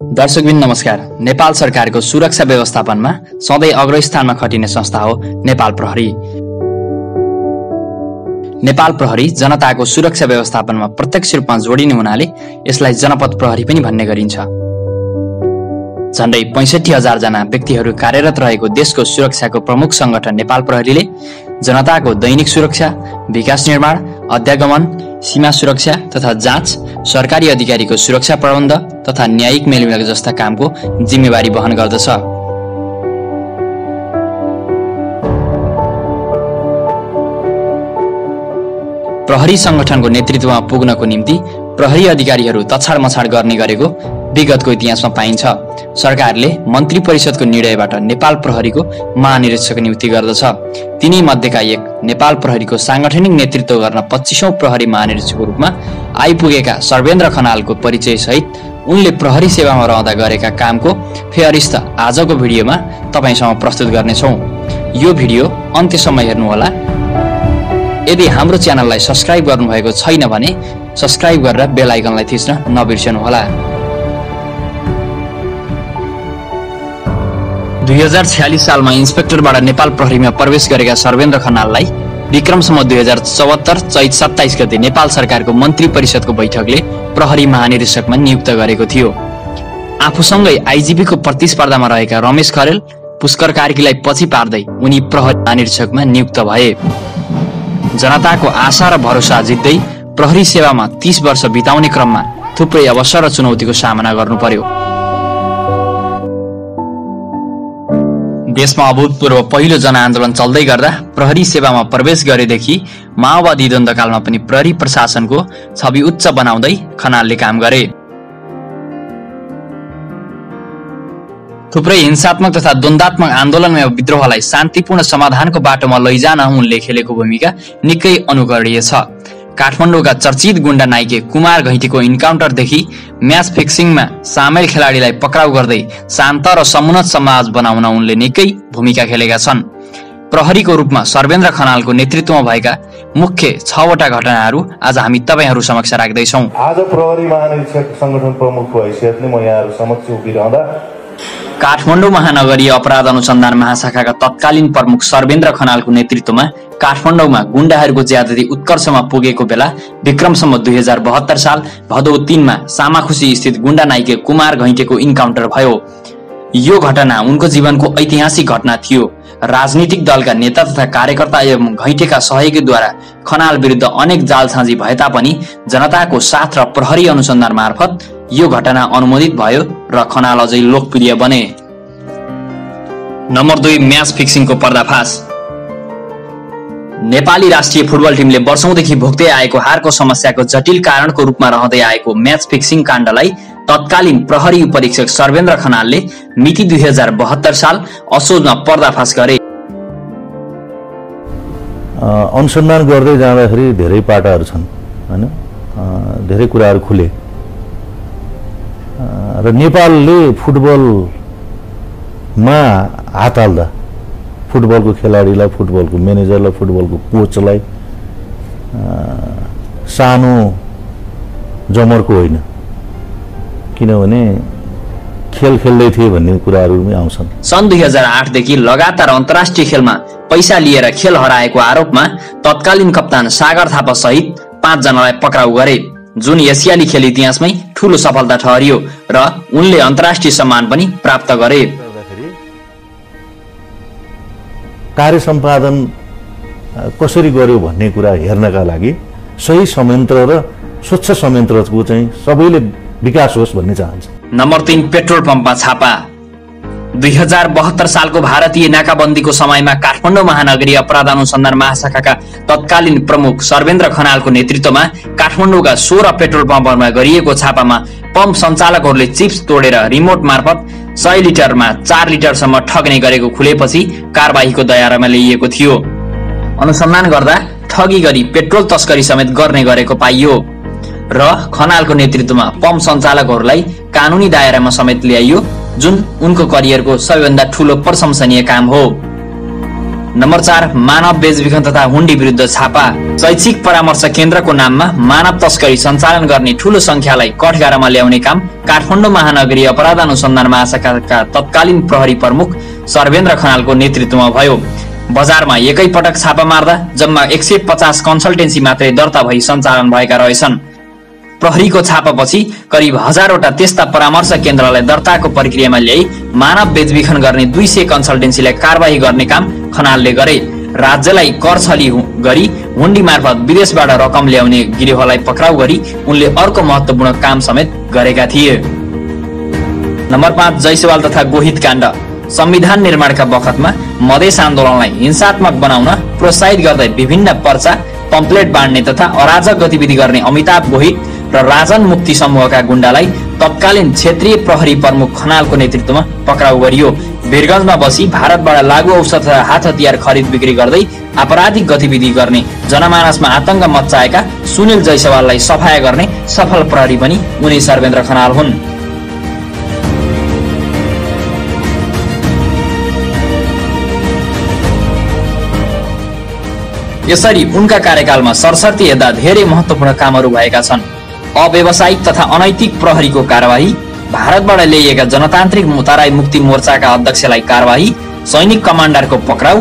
दर्शकबिन नमस्कार। नेपाल सरकारको सुरक्षा व्यवस्थापनमा सधैँ अग्रस्थानमा खटिने संस्था हो नेपाल प्रहरी। नेपाल प्रहरी जनताको सुरक्षा व्यवस्थापनमा प्रत्यक्ष रूपमा जोडिने हुनाले यसलाई जनपद प्रहरी पनि भन्ने गरिन्छ। झण्डै 65,000 जना व्यक्तिहरू कार्यरत रहेको देशको सुरक्षाको प्रमुख संगठन नेपाल प्रहरीले जनताको दैनिक सुरक्षा, विकास निर्माण, अध्यागमन, सीमा सुरक्षा तथा जाँच, सरकारी अधिकारीको सुरक्षा प्रबन्ध तथा न्यायिक मेलमिलाप जस्ता कामको जिम्मेवारी वहन गर्दछ। प्रहरी संगठनको नेतृत्वमा पुग्नको निम्ति प्रहरी अधिकारीहरू तछाड मछाड गर्ने गरेको विगतको इतिहासमा पाइन्छ। सरकारले मन्त्री परिषदको निर्णयबाट नेपाल प्रहरीको महानिरीक्षक नियुक्ति गर्दछ। तिनै मध्येका एक नेपाल प्रहरीको सांगठनिक नेतृत्व गर्न 25औं प्रहरी महानिरीक्षकको रूपमा आइपुगेका सर्वेन्द्र खनालको परिचय सहित उनले प्रहरी सेवामा रहँदा गरेका कामको फेहरिस्त आजको भिडियोमा तपाईसँग प्रस्तुत गर्नेछौँ। यो भिडियो अन्त्यसम्म हेर्नुहोला। यदि हाम्रो च्यानललाई सब्स्क्राइब गर्नुभएको छैन भने सब्स्क्राइब गरेर बेल आइकनलाई थिच्न नबिर्सनुहोला। 2046 सालमा इन्सपेक्टरबाट नेपाल प्रहरीमा प्रवेश गरेका सर्वेन्द्र खनाललाई विक्रमसम्म 2074 चैत 27 गते नेपाल सरकारको मन्त्री परिषदको बैठकले प्रहरी महानिरीक्षकमा नियुक्त गरेको थियो। आफूसँगै आइजिपीको प्रतिस्पर्धामा रहेका रमेश खरेल, पुष्कर कार्कीलाई पछि पार्दै उनी प्रहरी महानिरीक्षकमा नियुक्त भए। जनताको आशा र भरोसा जित्दै प्रहरी सेवामा 30 वर्ष बिताउने क्रममा थुप्रै अवसर र चुनौतीको सामना गर्नु पर्यो। देशमा अभूतपूर्व पहिलो जनआन्दोलन चल्दै गर्दा प्रहरी सेवामा प्रवेश गरेदेखि माओवादी द्वन्द्वकालमा पनि प्रहरी प्रशासनको छवि उच्च बनाउँदै खनालले काम गरे। थुप्रै हिंसात्मक तथा द्वन्द्वात्मक आन्दोलन वा विद्रोहलाई शान्तिपूर्ण समाधानको बाटोमा लैजान उनले खेलेको भूमिका निकै अनुकरणीय छ। काठमाडौँका चर्चित गुण्डा नाइके कुमार घैँटीको इन्काउन्टरदेखि म्याच फिक्सिङमा सामेल खेलाडीलाई पक्राउ गर्दै शान्त र समुन्नत समाज बनाउन उनले निकै भूमिका खेलेका छन्। प्रहरीको रूपमा सर्वेन्द्र खनालको नेतृत्वमा भएका मुख्य 6 वटा घटनाहरू आज हामी तपाईहरू समक्ष राख्दैछौँ। आज प्रहरी महानिरीक्षक संगठन प्रमुखको हैसियतले म यहाँहरू समक्ष उभिरहँदा काठमाडौँ महानगरीय अपराध अनुसन्धान महाशाखाका तत्कालीन प्रमुख सर्वेन्द्र खनालको नेतृत्वमा काठमाडौँमा गुण्डाहरूको ज्यादती उत्कर्षमा पुगेको बेला विक्रमसम्म 2072 साल भदौ 3 मा सामाखुसी स्थित गुण्डा नाइके कुमार घैँटेको इन्काउन्टर भयो। यो घटना उनको जीवनको ऐतिहासिक घटना थियो। राजनीतिक दलका नेता तथा कार्यकर्ता एवं घैँटेका सहयोगीद्वारा खनाल विरुद्ध अनेक जालसाजी भए तापनि जनताको साथ र प्रहरी अनुसन्धान मार्फत यो घटना अनुमोदित भयो र खनाल अझै लोकप्रिय बने। नम्बर 2, म्याच फिक्सिङको पर्दाफास। नेपाली राष्ट्रिय फुटबल टिमले वर्षौंदेखि भोग्दै आएको हारको समस्याको जटिल कारणको रूपमा रहँदै आएको म्याच फिक्सिङ काण्डलाई तत्कालीन प्रहरी उपरीक्षक सर्वेन्द्र खनालले मिति 2072 साल असोजमा पर्दाफास गरे। अनुसन्धान गर्दै जाँदाखेरि धेरै पाटाहरू छन् हैन, धेरै कुराहरू खुले र नेपालले फुटबलमा हात हाल्दा फुटबलको खेलाडीलाई, फुटबलको म्यानेजरलाई, फुटबलको कोचलाई सानो जमरको होइन, किनभने खेल खेल्दै थिए भन्ने कुराहरू पनि आउँछन्। सन् 2008 देखि लगातार अन्तर्राष्ट्रिय खेलमा पैसा लिएर खेल हराएको आरोपमा तत्कालीन कप्तान सागर थापा सहित 5 जनालाई पक्राउ गरे, जुन एसियाली खेल इतिहासमै ठूलो सफलता ठहरियो र उनले अन्तर्राष्ट्रिय सम्मान पनि प्राप्त गरे। कार्य सम्पादन कसरी गर्यो भन्ने कुरा हेर्नका लागि सही संयन्त्र र स्वच्छ संयन्त्रको चाहिँ सबैले विकास होस् भन्ने चाहन्छ। नम्बर 3, पेट्रोल पम्पमा छापा। 2072 सालको भारतीय नाकाबन्दीको समयमा काठमाडौँ महानगरीय अपराध अनुसन्धान महाशाखाका तत्कालीन प्रमुख सर्वेन्द्र खनालको नेतृत्वमा काठमाडौँका 16 पेट्रोल पम्पमा गरिएको छापामा पम्प सञ्चालकहरूले चिप्स तोडेर रिमोट मार्फत 100 लिटरमा 4 लिटरसम्म ठग्ने गरेको खुलेपछि कारबाहीको दायरामा ल्याइएको थियो। अनुसन्धान गर्दा ठगी गरी पेट्रोल तस्करी समेत गर्ने गरेको पाइयो र खनालको नेतृत्वमा पम्प सञ्चालकहरूलाई कानुनी दायरामा समेत ल्याइयो, जुन उनको करियरको सबैभन्दा ठूलो प्रशंसनीय काम हो। नम्बर 4, मानव बेचबिखन तथा हुन्डी विरुद्ध छापा। शैक्षिक परामर्श केन्द्रको नाममा मानव तस्करी सञ्चालन गर्ने ठूलो संख्यालाई कठघारामा ल्याउने काम काठमाडौँ महानगरीय अपराध अनुसन्धान महाशाखाका तत्कालीन प्रहरी प्रमुख सर्वेन्द्र खनालको नेतृत्वमा भयो। बजारमा एकै पटक छापा मार्दा जम्मा 150 कन्सल्टेन्सी मात्रै दर्ता भई सञ्चालन भएका रहेछन्। प्रहरीको छापापछि करिब 1000वटा त्यस्ता परामर्श केन्द्रलाई दर्ताको प्रक्रियामा ल्याई मानव बेचबिखन गर्ने 200 कन्सल्टेन्सीलाई कारबाही गर्ने काम खनालले गरे। राज्यलाई कर छली गरी हुन्डी मार्फत विदेशबाट रकम ल्याउने गिरोहलाई पक्राउ गरी उनले अर्को महत्त्वपूर्ण काम समेत गरेका थिए। नम्बर 5 जयसवाल तथा गोहित काण्ड। संविधान निर्माणका बखतमा मधेस आन्दोलनलाई हिंसात्मक बनाउन प्रोत्साहित गर्दै विभिन्न पर्चा पम्पलेट बाँड्ने तथा अराजक गतिविधि गर्ने अमिताभ गोहित र राजन मुक्ति समूहका गुण्डालाई तत्कालीन क्षेत्रीय प्रहरी प्रमुख खनालको नेतृत्वमा पक्राउ गरियो। वीरगञ्जमा बसी भारतबाट लागु औषध र हात हतियार खरिद बिक्री गर्दै आपराधिक गतिविधि गर्ने जनमानसमा आतंक मच्चाएका सुनिल जयसवाललाई सफाया गर्ने सफल प्रहरी पनि उनी सर्वेन्द्र खनाल हुन्। यसरी उनका कार्यकालमा सरसर्ती हेर्दा धेरै महत्त्वपूर्ण कामहरू भएका छन्। अव्यावसायिक तथा अनैतिक प्रहरीको कारबाही, भारतबाट ल्याइएका जनतान्त्रिक तराई मुक्ति मोर्चाका अध्यक्षलाई कारबाही, सैनिक कमान्डरको पक्राउ,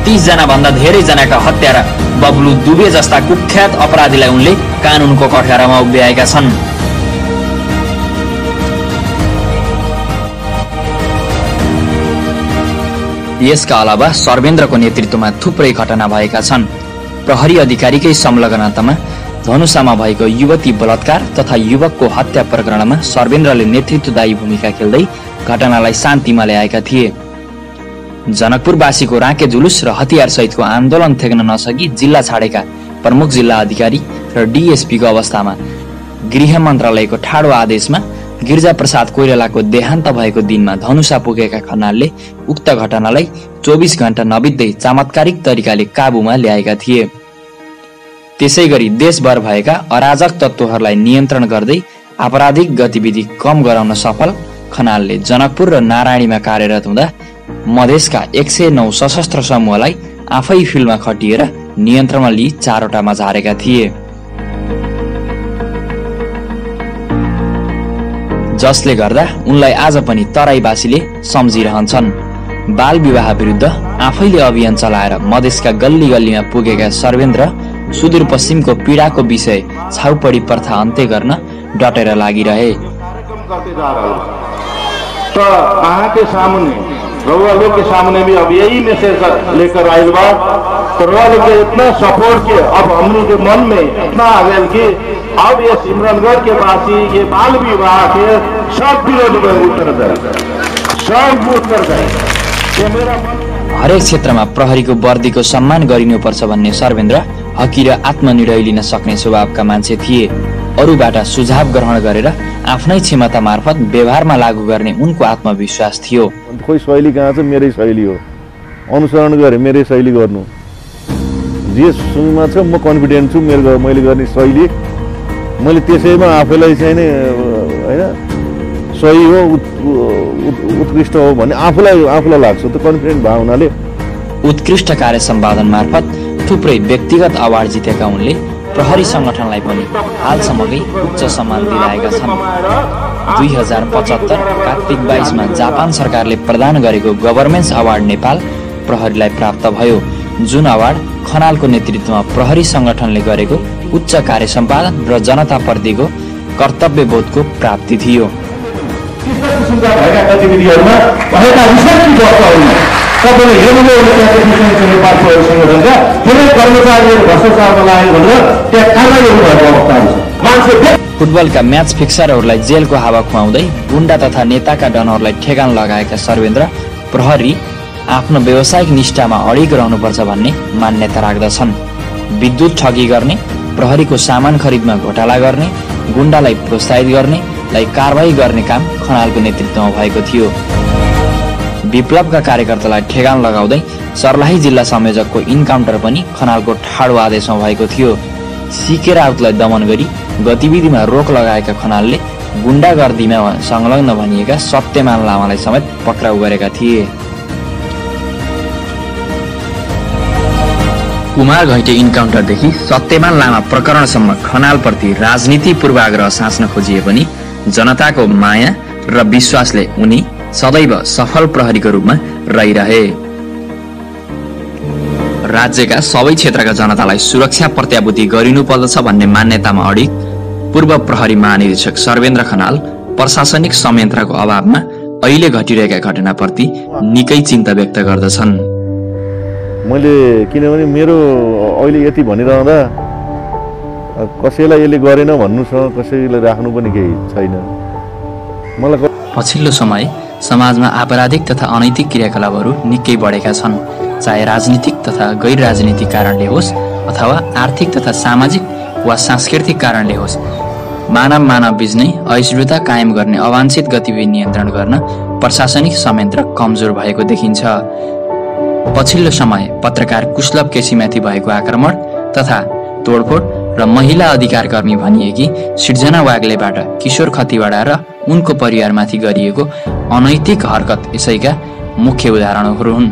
30 जना भन्दा धेरै जनाका हत्यारा बब्लु दुबे जस्ता कुख्यात अपराधीलाई उनले कानुनको कठघरामा उभ्याएका छन्। यसका अलावा सर्वेन्द्रको नेतृत्वमा थुप्रै घटना भएका छन्। प्रहरी अधिकारीकै संलग्नतामा धनुषामा भएको युवती बलात्कार तथा युवकको हत्या प्रकरणमा सर्वेन्द्रले नेतृत्वदायी भूमिका खेल्दै घटनालाई शान्तिमा ल्याएका थिए। जनकपुरवासीको राँके जुलुस र हतियार सहितको आन्दोलन थेक्न नसकी जिल्ला छाडेका प्रमुख जिल्ला अधिकारी र डिएसपीको अवस्थामा गृह मन्त्रालयको ठाडो आदेशमा गिरिजा प्रसाद कोइरालाको देहान्त भएको दिनमा धनुषा पुगेका खनालले उक्त घटनालाई 24 घण्टा नबित्दै चमत्कारिक तरिकाले काबुमा ल्याएका थिए। त्यसैगरी देशभर भएका अराजक तत्त्वहरूलाई नियन्त्रण गर्दै आपराधिक गतिविधि कम गराउन सफल खनालले जनकपुर र नारायणीमा कार्यरत हुँदा मधेसका 109 सशस्त्र समूहलाई आफै फिल्डमा खटिएर नियन्त्रणमा लिई 4 वटामा झारेका थिए, जसले गर्दा उनलाई आज पनि तराईवासीले सम्झिरहन्छन्। बाल विवाह विरुद्ध आफैले अभियान चलाएर मधेसका गल्ली गल्लीमा पुगेका सर्वेन्द्र सुदूरपश्चिमको पीडाको विषय छाउपडी प्रथा अन्त्य गर्न डटेर लागिरहे। तो यहाँ के सामने रउआ लोग के सामने भी अब यही मैसेज लेकर आयल बा। तो रउआ लोग के इतना सपोर्ट के अब हम लोग के मन में इतना आ गया कि अब ये सिमरनगढ़ के वासी ये बाल विवाह के सब विरोध में उतर गए, सब उतर गए। हरेक क्षेत्रमा प्रहरीको वर्दीको सम्मान गरिनुपर्छ भन्ने सर्वेन्द्र हकी र आत्मनिर्णय लिन सक्ने स्वभावका मान्छे थिए। अरूबाट सुझाव ग्रहण गरेर आफ्नै क्षमता मार्फत व्यवहारमा लागू गर्ने उनको आत्मविश्वास थियो। कोही शैली कहाँ छ, मेरै शैली हो, अनुसरण गरे मेरै शैली गर्नु, जे सुनमा छ म कन्फिडेन्ट छु, मैले गर्ने शैली मैले त्यसैमा आफैलाई चाहिँ नि हैन सही हो उत्कृष्ट हो भन्ने आफूलाई लाग्छ। त कन्फिडेन्ट भयो हुनाले उत्कृष्ट कार्य सम्पादन मार्फत थुप्रै व्यक्तिगत अवार्ड जितेका उनले प्रहरी संगठनलाई पनि हालसम्मकै उच्च सम्मान दिलाएका छन्। 2075 कार्तिक 22 मा जापान सरकारले प्रदान गरेको गभर्नेन्स अवार्ड नेपाल प्रहरीलाई प्राप्त भयो, जुन अवार्ड खनालको नेतृत्वमा प्रहरी संगठनले गरेको उच्च कार्य सम्पादन र जनताप्रतिको कर्तव्यबोधको प्राप्ति थियो। फुटबलका म्याच फिक्सरहरूलाई जेलको हावा खुवाउँदै गुण्डा तथा नेताका डनहरूलाई ठेगान लगाएका सर्वेन्द्र प्रहरी आफ्नो व्यावसायिक निष्ठामा अडिग रहनुपर्छ भन्ने मान्यता राख्दछन्। विद्युत ठगी गर्ने, प्रहरीको सामान खरिदमा घोटाला गर्ने, गुण्डालाई प्रोत्साहित गर्नेलाई कारबाही गर्ने काम खनालको नेतृत्वमा भएको थियो। विप्लवका कार्यकर्तालाई ठेगान लगाउँदै सर्लाही जिल्ला संयोजकको इन्काउन्टर पनि खनालको ठाडो आदेशमा भएको थियो। सिके राउतलाई दमन गरी गतिविधिमा रोक लगाएका खनालले गुण्डागर्दीमा संलग्न भनिएका सत्यमान लामालाई समेत पक्राउ गरेका थिए। कुमार घैटे इन्काउन्टरदेखि सत्यमान लामा प्रकरणसम्म खनालप्रति राजनीति पूर्वाग्रह साँच्न खोजिए पनि जनताको माया र विश्वासले उनी सदैव सफल प्रहरीको रूपमा रहिरहे। राज्यका सबै क्षेत्रका जनतालाई सुरक्षा प्रत्याभूति गरिनुपर्दछ भन्ने मान्यतामा अडिग पूर्व प्रहरी महानिरीक्षक सर्वेन्द्र खनाल प्रशासनिक संयन्त्रको अभावमा अहिले घटिरहेका घटनाप्रति निकै चिन्ता व्यक्त गर्दछन्। मैले किनभने मेरो अहिले यति भनिरहँदा कसैलाई यसले गरेन भन्नुसँग कसैलाई राख्नु पनि केही छैन। मलाई पछिल्लो समय समाजमा आपराधिक तथा अनैतिक क्रियाकलापहरू निकै बढेका छन्। चाहे राजनीतिक तथा गैर राजनीतिक कारणले होस् अथवा आर्थिक तथा सामाजिक वा सांस्कृतिक कारणले होस्, मानव बीच नै असहिष्णुता कायम गर्ने अवांछित गतिविधि नियन्त्रण गर्न प्रशासनिक संयन्त्र कमजोर भएको देखिन्छ। पछिल्लो समय पत्रकार कुशलभ केसीमाथि भएको आक्रमण तथा तोडफोड र महिला अधिकार कर्मी भनिएकी सृजना वाग्लेबाट किशोर खतिवडा र उनको परिवारमाथि गरिएको अनैतिक हरकत यसैका मुख्य उदाहरणहरू हुन्।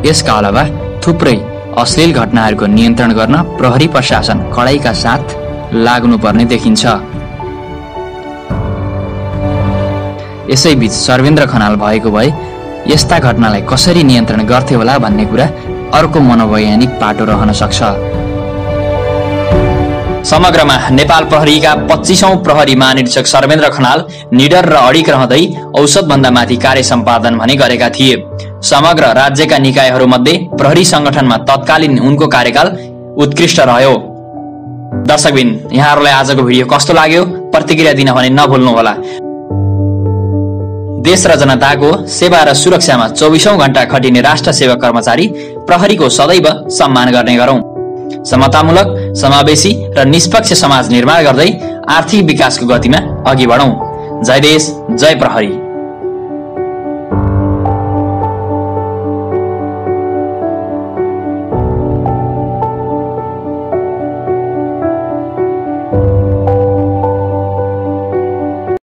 यसका अलावा थुप्रै अश्लील घटनाहरूको नियन्त्रण गर्न प्रहरी प्रशासन कडाइका साथ लाग्नुपर्ने देखिन्छ। यसैबीच सर्वेन्द्र खनाल भएको भए यस्ता घटनालाई कसरी नियन्त्रण गर्थे होला भन्ने कुरा अर्को मनोवैज्ञानिक पाटो रहन सक्छ। समग्रमा नेपाल प्रहरीका 25औं प्रहरी महानिरीक्षक सर्वेन्द्र खनाल निडर र अडिग रहँदै औसतभन्दा माथि कार्य सम्पादन भने गरेका थिए। समग्र राज्यका निकायहरूमध्ये प्रहरी संगठनमा तत्कालीन उनको कार्यकाल उत्कृष्ट रह्यो। दर्शकबिन, यहाँहरूलाई आजको भिडियो कस्तो लाग्यो प्रतिक्रिया दिन भने नभुल्नुहोला। देश र जनताको सेवा र सुरक्षामा 24औं घण्टा खटिने राष्ट्र सेवा कर्मचारी प्रहरीको सदैव सम्मान गर्ने गरौं। समतामूलक, समावेशी र निष्पक्ष समाज निर्माण गर्दै आर्थिक विकासको गतिमा अघि बढौं। जय देश, जय प्रहरी।